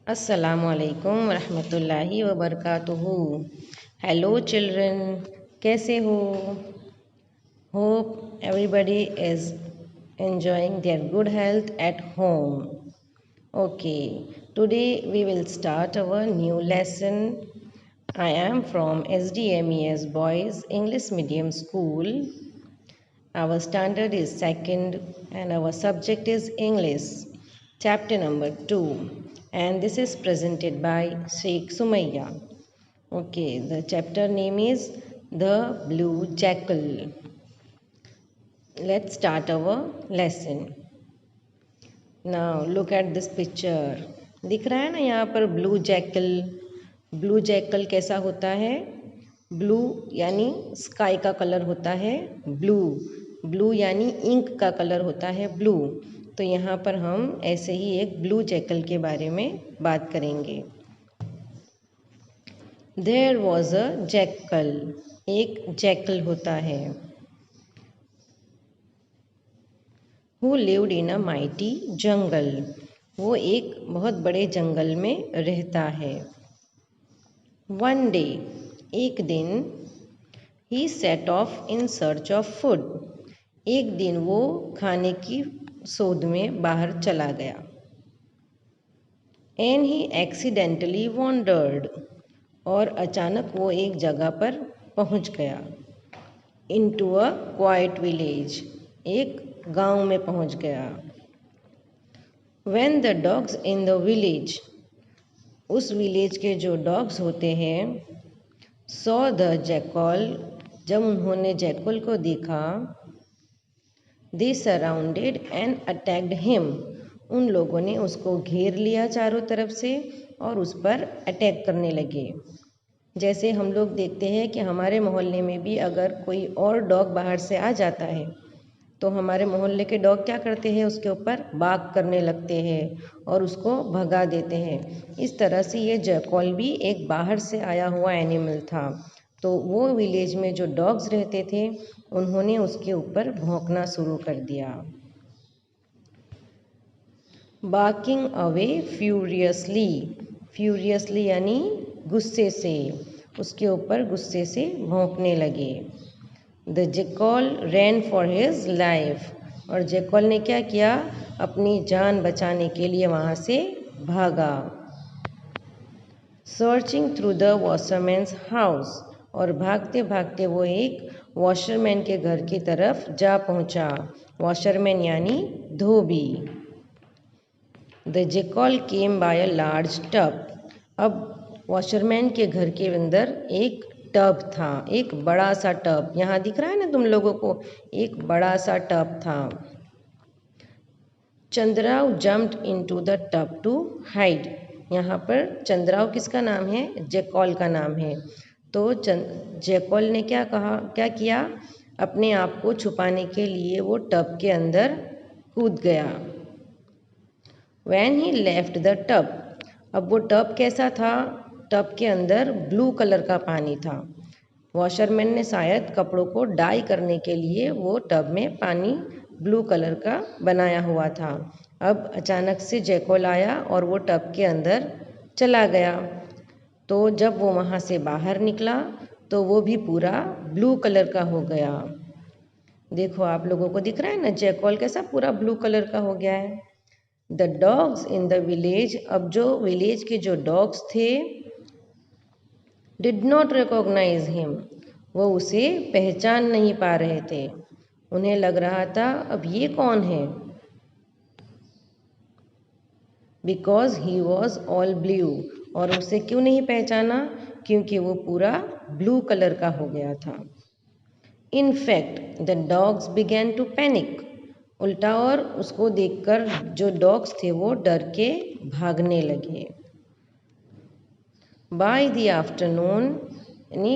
अस्सलामु अलैकुम रहमतुल्लाहि व बरकातुहू। हेलो चिल्ड्रन, कैसे हो? Hope everybody is enjoying their good health at home. Okay, today we will start our new lesson. I am from SDMES Boys English Medium School. Our standard is second and our subject is English, chapter number 2, and this is presented by Sheikh Sumayya. Okay, the chapter name is The Blue Jackal. Let's start our lesson. Now look at this picture. दिख रहा है ना यहाँ पर blue jackal. Blue jackal कैसा होता है? Blue यानी स्काई का कलर होता है ब्लू। ब्लू यानी इंक का कलर होता है ब्लू। तो यहाँ पर हम ऐसे ही एक ब्लू जैकल के बारे में बात करेंगे। There was a jackal. एक जैकल होता है। Who lived in a mighty jungle. वो एक बहुत बड़े जंगल में रहता है। One day, एक दिन, he set off in search of food. एक दिन वो खाने की शोध में बाहर चला गया। And he accidentally wandered. और अचानक वो एक जगह पर पहुंच गया। Into a quiet village. एक गांव में पहुंच गया। When the dogs in the village. उस विलेज के जो डॉग्स होते हैं, saw the jackal. जब उन्होंने जैकल को देखा, they surrounded and attacked him. उन लोगों ने उसको घेर लिया चारों तरफ से और उस पर अटैक करने लगे। जैसे हम लोग देखते हैं कि हमारे मोहल्ले में भी अगर कोई और डॉग बाहर से आ जाता है तो हमारे मोहल्ले के डॉग क्या करते हैं, उसके ऊपर बाग करने लगते हैं और उसको भगा देते हैं। इस तरह से ये जैकल भी एक बाहर से आया हुआ एनिमल था। तो वो विलेज में जो डॉग्स रहते थे उन्होंने उसके ऊपर भौंकना शुरू कर दिया। Barking away furiously. फ्यूरियसली यानी गुस्से से, उसके ऊपर गुस्से से भौंकने लगे। The jackal rain for his life. और जैकल ने क्या किया, अपनी जान बचाने के लिए वहाँ से भागा। Searching through the washerman's house. और भागते भागते वो एक वॉशरमैन के घर की तरफ जा पहुँचा। वॉशरमैन यानी धोबी। The jackal came by a large tub. अब वॉशरमैन के घर के अंदर एक टब था, एक बड़ा सा टब। यहाँ दिख रहा है ना तुम लोगों को, एक बड़ा सा टब था। Chandrav jumped into the tub to hide. यहाँ पर चंद्राव किसका नाम है? जैकल का नाम है। तो जैकल ने क्या किया, अपने आप को छुपाने के लिए वो टब के अंदर कूद गया। When he left the tub. अब वो टब कैसा था? टब के अंदर ब्लू कलर का पानी था। वॉशरमैन ने शायद कपड़ों को डाई करने के लिए वो टब में पानी ब्लू कलर का बनाया हुआ था। अब अचानक से जैकल आया और वो टब के अंदर चला गया। तो जब वो वहाँ से बाहर निकला तो वो भी पूरा ब्लू कलर का हो गया। देखो आप लोगों को दिख रहा है ना, जैकल कैसा पूरा ब्लू कलर का हो गया है। The dogs in the village. अब जो विलेज के जो डॉग्स थे, डिड नॉट रिकॉग्नाइज हिम। वो उसे पहचान नहीं पा रहे थे। उन्हें लग रहा था अब ये कौन है, because he was all blue. और उसे क्यों नहीं पहचाना? क्योंकि वो पूरा ब्लू कलर का हो गया था। In fact the dogs began to panic. उल्टा और उसको देखकर जो डॉग्स थे वो डर के भागने लगे। बाय द आफ्टरनून यानी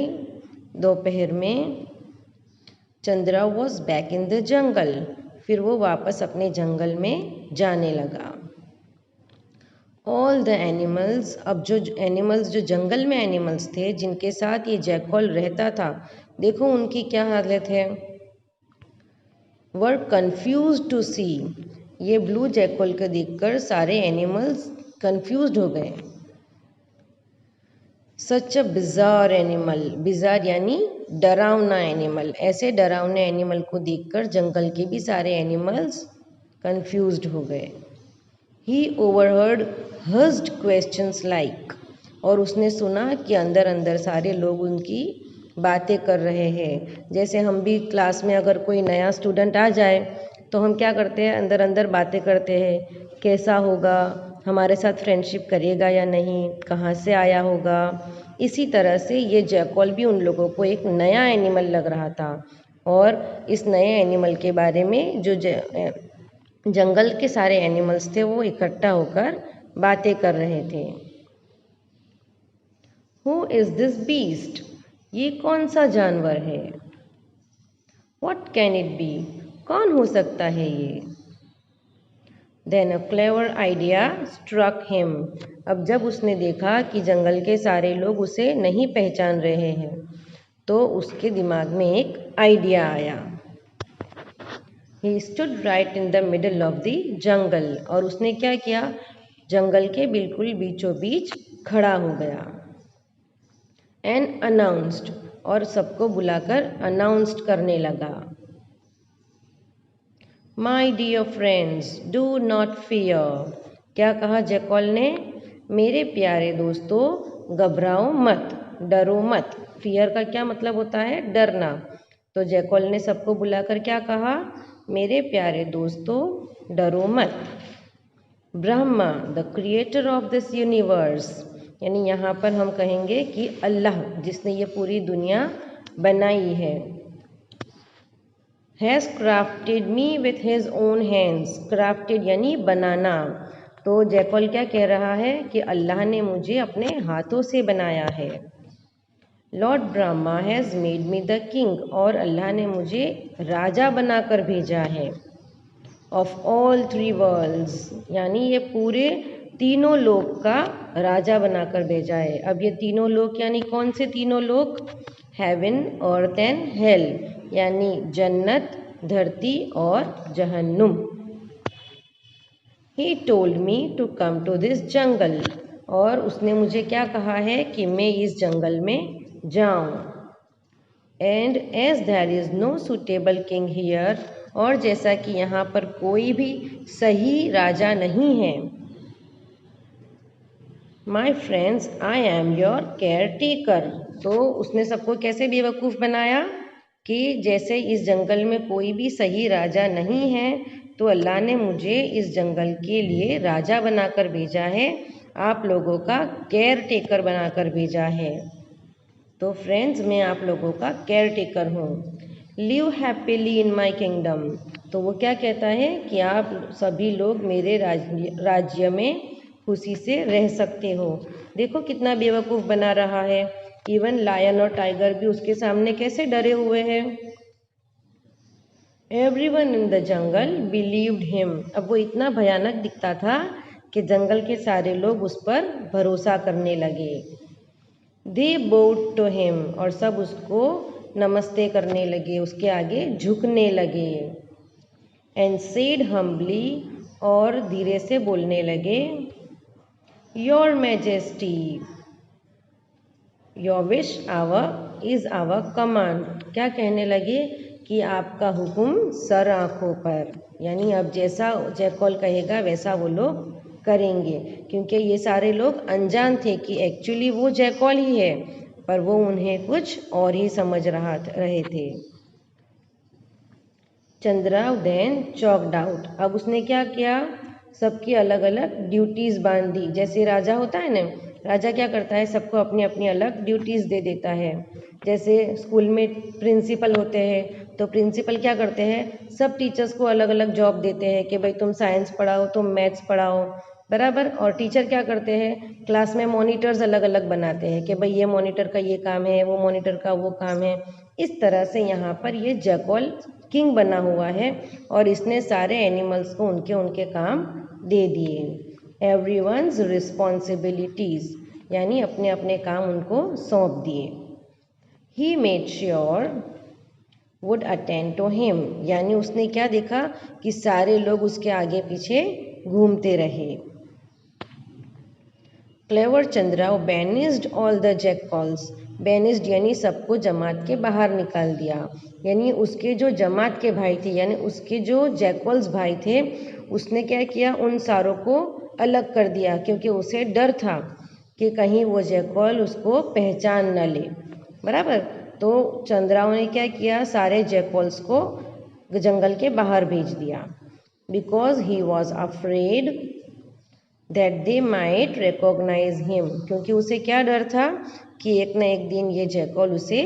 दोपहर में, Chandra was back in the jungle. फिर वो वापस अपने जंगल में जाने लगा। All the animals. अब जो एनिमल्स, जो जंगल में एनिमल्स थे जिनके साथ ये जैकल रहता था, देखो उनकी क्या हालत है। वर कन्फ्यूज टू सी। ये ब्लू जैकल को देखकर सारे एनिमल्स कंफ्यूज्ड हो गए। सच अ बिजार एनिमल, बिजार यानी डरावना एनिमल, ऐसे डरावने एनिमल को देखकर जंगल के भी सारे एनिमल्स कंफ्यूज्ड हो गए। ही ओवरहर्ड हर्स्ड क्वेश्चंस लाइक, और उसने सुना कि अंदर अंदर सारे लोग उनकी बातें कर रहे हैं। जैसे हम भी क्लास में अगर कोई नया स्टूडेंट आ जाए तो हम क्या करते हैं, अंदर अंदर बातें करते हैं, कैसा होगा, हमारे साथ फ्रेंडशिप करेगा या नहीं, कहाँ से आया होगा। इसी तरह से ये जैकॉल भी उन लोगों को एक नया एनिमल लग रहा था और इस नए एनिमल के बारे में जो जंगल के सारे एनिमल्स थे वो इकट्ठा होकर बातें कर रहे थे। हु इज दिस बीस्ट, ये कौन सा जानवर है। व्हाट कैन इट बी, कौन हो सकता है ये। Then a clever idea struck him, अब जब उसने देखा कि जंगल के सारे लोग उसे नहीं पहचान रहे हैं तो उसके दिमाग में एक आइडिया आया। He stood right in the middle of the jungle, और उसने क्या किया, जंगल के बिल्कुल बीचों बीच खड़ा हो गया। एंड अनाउंस्ड, और सबको बुलाकर अनाउंस्ड करने लगा। My dear friends do not fear, क्या कहा जैकॉल ने, मेरे प्यारे दोस्तों घबराओ मत, डरो मत। फियर का क्या मतलब होता है, डरना। तो जैकॉल ने सबको बुलाकर क्या कहा, मेरे प्यारे दोस्तों डरो मत। Brahma the creator of this universe, यानी यहाँ पर हम कहेंगे कि अल्लाह जिसने ये पूरी दुनिया बनाई है, has crafted me with his own hands, crafted यानी बनाना। तो जैकॉल क्या कह रहा है कि अल्लाह ने मुझे अपने हाथों से बनाया है। Lord Brahma has made me the king, और अल्लाह ने मुझे राजा बनाकर भेजा है। ऑफ ऑल थ्री वर्ल्ड्स, यानी ये पूरे तीनों लोक का राजा बनाकर भेजा है। अब ये तीनों लोक यानी कौन से तीनों लोक, हेवन, अर्थ एंड हेल, यानी जन्नत, धरती और जहन्नुम। He told me to come to this jungle, और उसने मुझे क्या कहा है कि मैं इस जंगल में जाऊं। And as there is no suitable king here, और जैसा कि यहाँ पर कोई भी सही राजा नहीं है, my friends I am your care taker. तो उसने सबको कैसे बेवकूफ़ बनाया कि जैसे इस जंगल में कोई भी सही राजा नहीं है तो अल्लाह ने मुझे इस जंगल के लिए राजा बनाकर भेजा है, आप लोगों का केयर टेकर बनाकर भेजा है। तो फ्रेंड्स मैं आप लोगों का केयर टेकर हूँ। लिव हैप्पीली इन माई किंगडम, तो वो क्या कहता है कि आप सभी लोग मेरे राज्य में खुशी से रह सकते हो। देखो कितना बेवकूफ़ बना रहा है, इवन लायन और टाइगर भी उसके सामने कैसे डरे हुए हैं। Everyone in the jungle believed him, अब वो इतना भयानक दिखता था कि जंगल के सारे लोग उस पर भरोसा करने लगे। दे बोड टू हिम, और सब उसको नमस्ते करने लगे, उसके आगे झुकने लगे। एंड सेड हम्बली, और धीरे से बोलने लगे, your majesty your wish our is our command, क्या कहने लगे कि आपका हुक्म सर आँखों पर, यानी अब जैसा जैकॉल कहेगा वैसा वो लोग करेंगे, क्योंकि ये सारे लोग अनजान थे कि एक्चुअली वो जैकॉल ही है, पर वो उन्हें कुछ और ही समझ रहे थे। चंद्रा देन चॉकड आउट, अब उसने क्या किया, सबकी अलग अलग ड्यूटीज़ बांध दी। जैसे राजा होता है ना, राजा क्या करता है, सबको अपनी अपनी अलग ड्यूटीज़ दे देता है। जैसे स्कूल में प्रिंसिपल होते हैं तो प्रिंसिपल क्या करते हैं, सब टीचर्स को अलग अलग जॉब देते हैं कि भाई तुम साइंस पढ़ाओ, तुम मैथ्स पढ़ाओ, बराबर। और टीचर क्या करते हैं, क्लास में मॉनिटर्स अलग अलग बनाते हैं कि भाई ये मॉनिटर का ये काम है, वो मॉनिटर का वो काम है। इस तरह से यहाँ पर ये जैकॉल किंग बना हुआ है और इसने सारे एनिमल्स को उनके उनके काम दे दिए। एवरीवन्स रिस्पॉन्सिबिलिटीज़, यानी अपने अपने काम उनको सौंप दिए। He made sure would attend to him, यानी उसने क्या देखा कि सारे लोग उसके आगे पीछे घूमते रहे। Clever Chandra banished all the jackals. Banished यानी सबको जमात के बाहर निकाल दिया, यानी उसके जो जमात के भाई थे, यानी उसके जो जैकॉल्स भाई थे, उसने क्या किया, उन सारों को अलग कर दिया, क्योंकि उसे डर था कि कहीं वो जैकॉल उसको पहचान न ले। बराबर। तो चंद्राओं ने क्या किया, सारे जैकॉल्स को जंगल के बाहर भेज दिया। Because he was afraid that they might recognise him, क्योंकि उसे क्या डर था कि एक न एक दिन ये जैकॉल उसे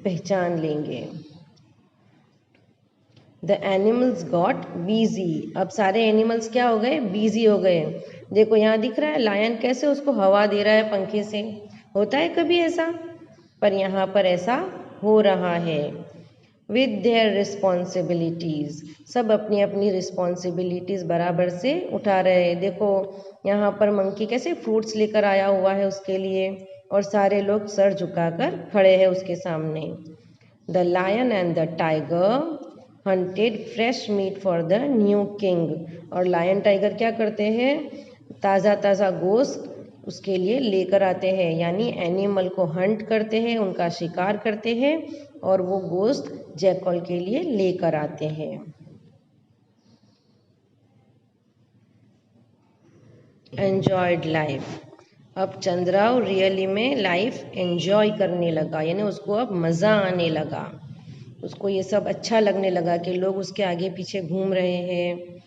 पहचान लेंगे। The animals got busy. अब सारे एनिमल्स क्या हो गए, बिजी हो गए। देखो यहाँ दिख रहा है लायन कैसे उसको हवा दे रहा है पंखे से। होता है कभी ऐसा, पर यहाँ पर ऐसा हो रहा है। विद देयर रिस्पॉन्सिबिलिटीज़, सब अपनी अपनी रिस्पॉन्सिबिलिटीज़ बराबर से उठा रहे हैं। देखो यहाँ पर मंकी कैसे फ्रूट्स लेकर आया हुआ है उसके लिए, और सारे लोग सर झुकाकर खड़े हैं उसके सामने। The lion and the tiger hunted fresh meat for the new king. और लायन टाइगर क्या करते हैं, ताज़ा ताज़ा गोश्त उसके लिए लेकर आते हैं, यानी एनिमल को हंट करते हैं, उनका शिकार करते हैं, और वो गोश्त जैकॉल के लिए लेकर आते हैं। Enjoyed life. अब चंद्राव रियली में लाइफ एंजॉय करने लगा, यानी उसको अब मज़ा आने लगा, उसको ये सब अच्छा लगने लगा कि लोग उसके आगे पीछे घूम रहे हैं।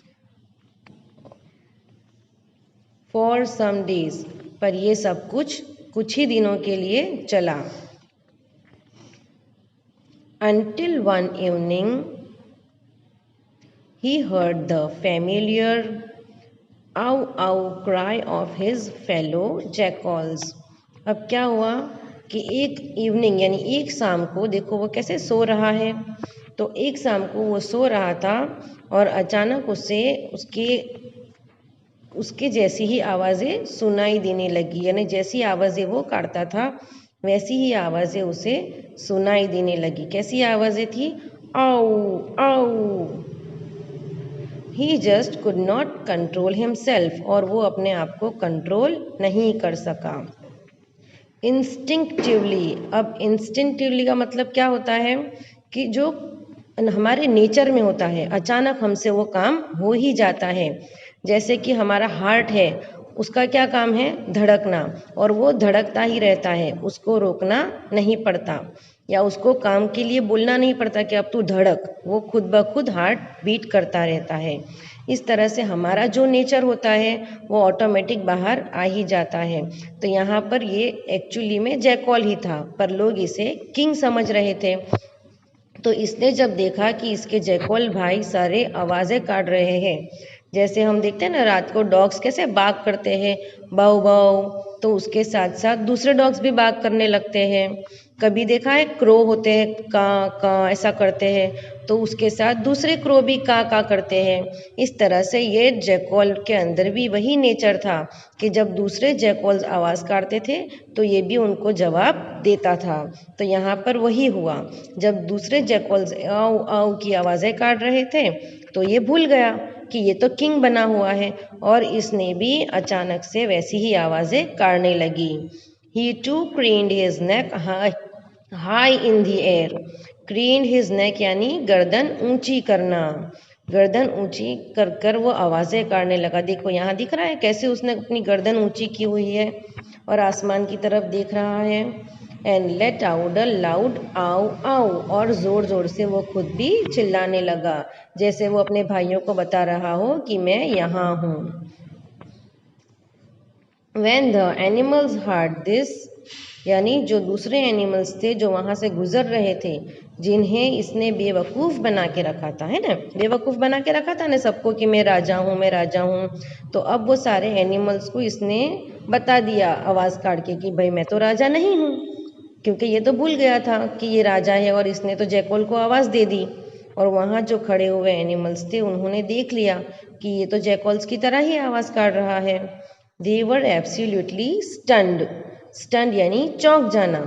फॉर सम डेज, पर ये सब कुछ ही दिनों के लिए चला। Until one evening he heard the familiar ow ow cry of his fellow jackals। अब क्या हुआ कि एक इवनिंग यानी एक शाम को, देखो वो कैसे सो रहा है, तो एक शाम को वो सो रहा था और अचानक उसे उसके जैसी ही आवाज़ें सुनाई देने लगी, यानी जैसी आवाज़ें वो काटता था वैसी ही आवाज़ें उसे सुनाई देने लगी। कैसी आवाज़ें थी, आओ आओ। He just could not control himself, और वो अपने आप को कंट्रोल नहीं कर सका। इंस्टिंक्टिवली, अब इंस्टिंक्टिवली का मतलब क्या होता है कि जो हमारे नेचर में होता है, अचानक हमसे वो काम हो ही जाता है। जैसे कि हमारा हार्ट है, उसका क्या काम है, धड़कना, और वो धड़कता ही रहता है, उसको रोकना नहीं पड़ता, या उसको काम के लिए बोलना नहीं पड़ता कि अब तू धड़क, वो खुद ब खुद हार्ट बीट करता रहता है। इस तरह से हमारा जो नेचर होता है वो ऑटोमेटिक बाहर आ ही जाता है। तो यहाँ पर ये एक्चुअली में जैकॉल ही था, पर लोग इसे किंग समझ रहे थे। तो इसने जब देखा कि इसके जैकॉल भाई सारे आवाज़ें काट रहे हैं, जैसे हम देखते हैं ना रात को डॉग्स कैसे बाग करते हैं, बाऊ बाऊ, तो उसके साथ साथ दूसरे डॉग्स भी बाग करने लगते हैं। कभी देखा है क्रो होते हैं, का ऐसा करते हैं, तो उसके साथ दूसरे क्रो भी का करते हैं। इस तरह से ये जैकॉल के अंदर भी वही नेचर था कि जब दूसरे जैकॉल्स आवाज़ काटते थे तो ये भी उनको जवाब देता था। तो यहाँ पर वही हुआ, जब दूसरे जैकॉल्स आओ आओ की आवाज़ें काट रहे थे तो ये भूल गया कि ये तो किंग बना हुआ है, और इसने भी अचानक से वैसी ही आवाज़ें काटने लगी। He too craned his neck high in the air। craned his neck यानी गर्दन ऊंची करना, गर्दन ऊंची कर कर वो आवाज़ें काटने लगा। देखो यहाँ दिख रहा है कैसे उसने अपनी गर्दन ऊंची की हुई है और आसमान की तरफ देख रहा है। And let out a loud आओ आओ, और ज़ोर ज़ोर से वो खुद भी चिल्लाने लगा, जैसे वो अपने भाइयों को बता रहा हो कि मैं यहाँ हूँ। When the animals heard this, यानी जो दूसरे एनिमल्स थे जो वहाँ से गुजर रहे थे, जिन्हें इसने बेवकूफ़ बना के रखा था, है ना, बेवकूफ़ बना के रखा था ना सबको कि मैं राजा हूँ मैं राजा हूँ, तो अब वो सारे एनिमल्स को इसने बता दिया आवाज़ काट के कि भाई मैं तो राजा नहीं हूँ, क्योंकि ये तो भूल गया था कि ये राजा है और इसने तो जैकॉल को आवाज़ दे दी। और वहाँ जो खड़े हुए एनिमल्स थे उन्होंने देख लिया कि ये तो जैकॉल्स की तरह ही आवाज़ काट रहा है। They were absolutely stunned। Stunned यानी चौंक जाना।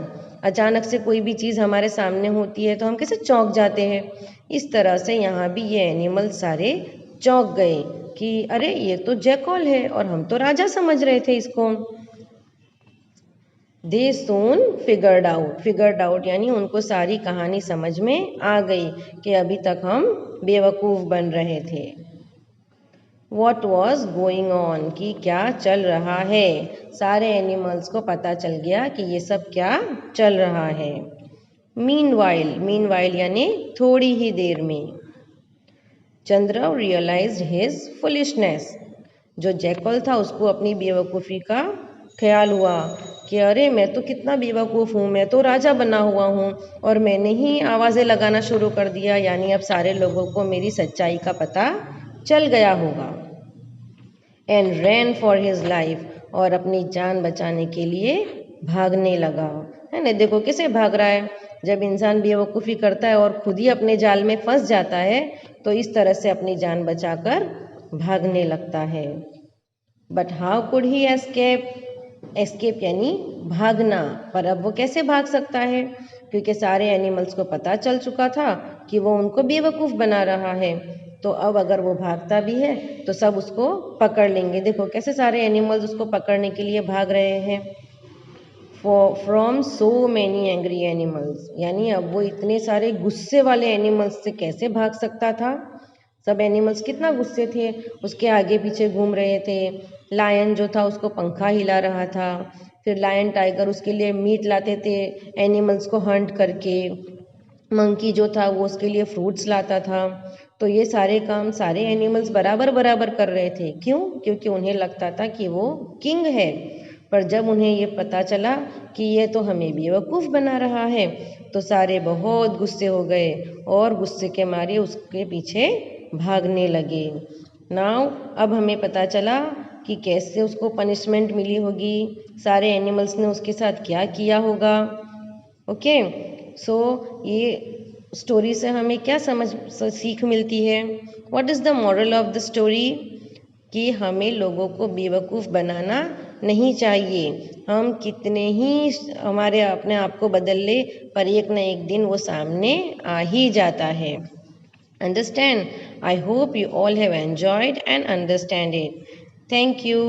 अचानक से कोई भी चीज़ हमारे सामने होती है तो हम कैसे चौंक जाते हैं, इस तरह से यहाँ भी ये एनिमल सारे चौंक गए कि अरे ये तो जैकॉल है और हम तो राजा समझ रहे थे इसको। दे सून फिगर्ड आउट यानी उनको सारी कहानी समझ में आ गई कि अभी तक हम बेवकूफ़ बन रहे थे। What was going on कि क्या चल रहा है। सारे एनिमल्स को पता चल गया कि ये सब क्या चल रहा है। मीनवाइल यानी थोड़ी ही देर में। चंद्र रियलाइज्ड हिज फुलिशनेस। जो जैकल था उसको अपनी बेवकूफ़ी का ख्याल हुआ कि अरे मैं तो कितना बेवकूफ़ हूँ, मैं तो राजा बना हुआ हूँ और मैंने ही आवाज़ें लगाना शुरू कर दिया, यानी अब सारे लोगों को मेरी सच्चाई का पता चल गया होगा। And ran for his life और अपनी जान बचाने के लिए भागने लगा। है ना, देखो कैसे भाग रहा है। जब इंसान बेवकूफ़ी करता है और खुद ही अपने जाल में फंस जाता है तो इस तरह से अपनी जान बचाकर भागने लगता है। But how could he escape यानी भागना, पर अब वो कैसे भाग सकता है, क्योंकि सारे एनिमल्स को पता चल चुका था कि वो उनको बेवकूफ़ बना रहा है। तो अब अगर वो भागता भी है तो सब उसको पकड़ लेंगे। देखो कैसे सारे एनिमल्स उसको पकड़ने के लिए भाग रहे हैं। From so many angry animals यानी अब वो इतने सारे गुस्से वाले एनिमल्स से कैसे भाग सकता था। सब एनिमल्स कितना गुस्से थे, उसके आगे पीछे घूम रहे थे। लायन जो था उसको पंखा हिला रहा था, फिर लायन टाइगर उसके लिए मीट लाते थे एनिमल्स को हंट करके। मंकी जो था वो उसके लिए फ्रूट्स लाता था। तो ये सारे काम सारे एनिमल्स बराबर बराबर कर रहे थे। क्यों? क्योंकि उन्हें लगता था कि वो किंग है। पर जब उन्हें ये पता चला कि ये तो हमें बेवकूफ़ बना रहा है तो सारे बहुत गुस्से हो गए और गुस्से के मारे उसके पीछे भागने लगे। नाउ अब हमें पता चला कि कैसे उसको पनिशमेंट मिली होगी, सारे एनिमल्स ने उसके साथ क्या किया होगा। ओके, सो ये स्टोरी से हमें क्या सीख मिलती है? What is the moral of the story? कि हमें लोगों को बेवकूफ़ बनाना नहीं चाहिए। हम कितने ही हमारे अपने आप को बदल ले पर एक न एक दिन वो सामने आ ही जाता है। Understand? I hope you all have enjoyed and understand it. Thank you.